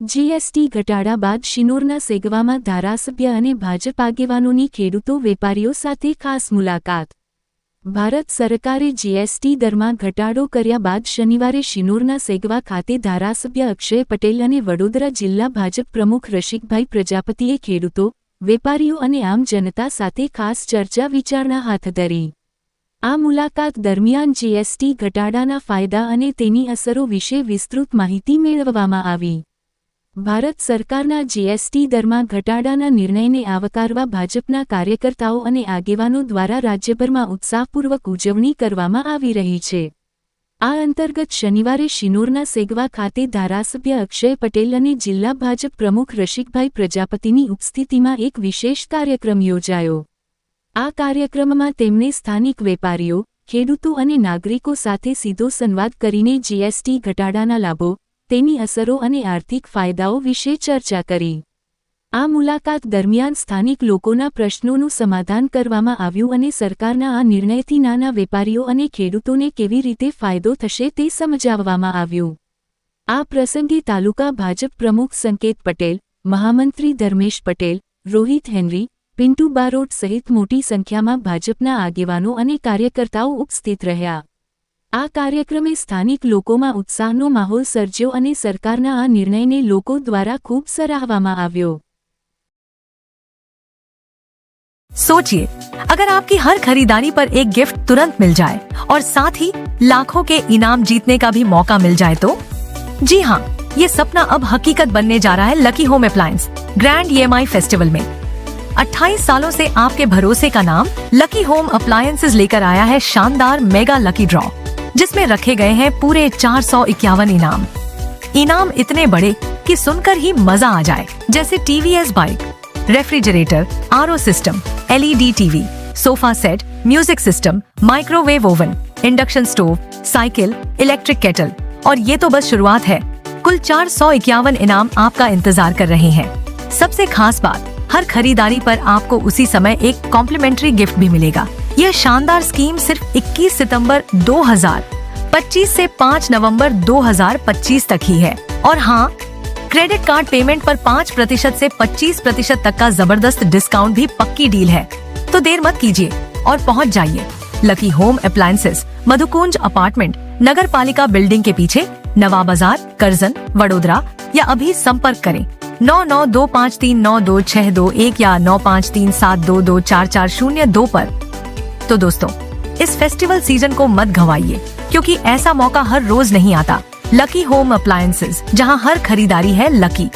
GST ઘટાડા બાદ શિનોરના સેગવામાં ધારાસભ્ય અને ભાજપ આગેવાનોની ખેડૂતો વેપારીઓ સાથે ખાસ મુલાકાત। ભારત સરકારે જીએસટી દરમાં ઘટાડો કર્યા બાદ શનિવારે શિનોરના સેગવા ખાતે ધારાસભ્ય અક્ષય પટેલ અને વડોદરા જિલ્લા ભાજપ પ્રમુખ રસિકભાઈ પ્રજાપતિએ ખેડૂતો, વેપારીઓ અને આમ જનતા સાથે ખાસ ચર્ચા વિચારણા હાથ ધરી। આ મુલાકાત દરમિયાન જીએસટી ઘટાડાના ફાયદા અને તેની અસરો વિશે વિસ્તૃત માહિતી મેળવવામાં આવી। ભારત સરકારના જીએસટી દરમાં ઘટાડાના નિર્ણયને આવકારવા ભાજપના કાર્યકર્તાઓ અને આગેવાનો દ્વારા રાજ્યભરમાં ઉત્સાહપૂર્વક ઉજવણી કરવામાં આવી રહી છે। આ અંતર્ગત શનિવારે શિનોરના સેગવા ખાતે ધારાસભ્ય અક્ષય પટેલ અને જિલ્લા ભાજપ પ્રમુખ રસિકભાઈ પ્રજાપતિની ઉપસ્થિતિમાં એક વિશેષ કાર્યક્રમ યોજાયો। આ કાર્યક્રમમાં તેમણે સ્થાનિક વેપારીઓ, ખેડૂતો અને નાગરિકો સાથે સીધો સંવાદ કરીને જીએસટી ઘટાડાના લાભો, તેની અસરો અને આર્થિક ફાયદાઓ વિશે ચર્ચા કરી। આ મુલાકાત દરમિયાન સ્થાનિક લોકોના પ્રશ્નોનું સમાધાન કરવામાં આવ્યું અને સરકારના આ નિર્ણયથી નાના વેપારીઓ અને ખેડૂતોને કેવી રીતે ફાયદો થશે તે સમજાવવામાં આવ્યું। આ પ્રસંગે તાલુકા ભાજપ પ્રમુખ સંકેત પટેલ, મહામંત્રી ધર્મેશ પટેલ, રોહિત હેનરી, પિન્ટુ બારોટ સહિત મોટી સંખ્યામાં ભાજપના આગેવાનો અને કાર્યકર્તાઓ ઉપસ્થિત રહ્યા। આ કાર્યક્રમે સ્થાનિક લોકોમાં ઉત્સાહનો માહોલ સર્જ્યો અને સરકારના આ નિર્ણયને લોકો દ્વારા ખૂબ સરાહવામાં આવ્યો। सोचिए, अगर आपकी हर खरीदारी पर एक गिफ्ट तुरंत मिल जाए और साथ ही लाखों के इनाम जीतने का भी मौका मिल जाए तो? जी हाँ, ये सपना अब हकीकत बनने जा रहा है lucky home appliance grand EMI festival में। 28 सालों से आपके भरोसे का नाम लकी होम अप्लायंसेज लेकर आया है शानदार मेगा लकी ड्रॉ, जिसमें रखे गए हैं पूरे 451 इनाम। इनाम इतने बड़े कि सुनकर ही मजा आ जाए, जैसे TVS bike, refrigerator, RO system, LED TV, sofa set, music system, microwave oven, induction stove, cycle, electric kettle. और ये तो बस शुरुआत है, कुल 451 इनाम आपका इंतजार कर रहे हैं। सबसे खास बात, हर खरीदारी पर आपको उसी समय एक कॉम्प्लीमेंट्री गिफ्ट भी मिलेगा। यह शानदार स्कीम सिर्फ 21 सितंबर 2025 से 5 नवंबर 2025 तक ही है। और हाँ, क्रेडिट कार्ड पेमेंट पर 5% से 25% तक का जबरदस्त डिस्काउंट भी पक्की डील है। तो देर मत कीजिए और पहुंच जाइए lucky home appliances, Madhukunj apartment, नगर पालिका बिल्डिंग के पीछे, नवा बाजार, करजन, वडोदरा। या अभी संपर्क करें 9925392621 या 9537224402 पर। तो दोस्तों, इस फेस्टिवल सीजन को मत गंवाइए, क्योंकि ऐसा मौका हर रोज नहीं आता। लकी होम अप्लायंसेज, जहां हर खरीदारी है लकी।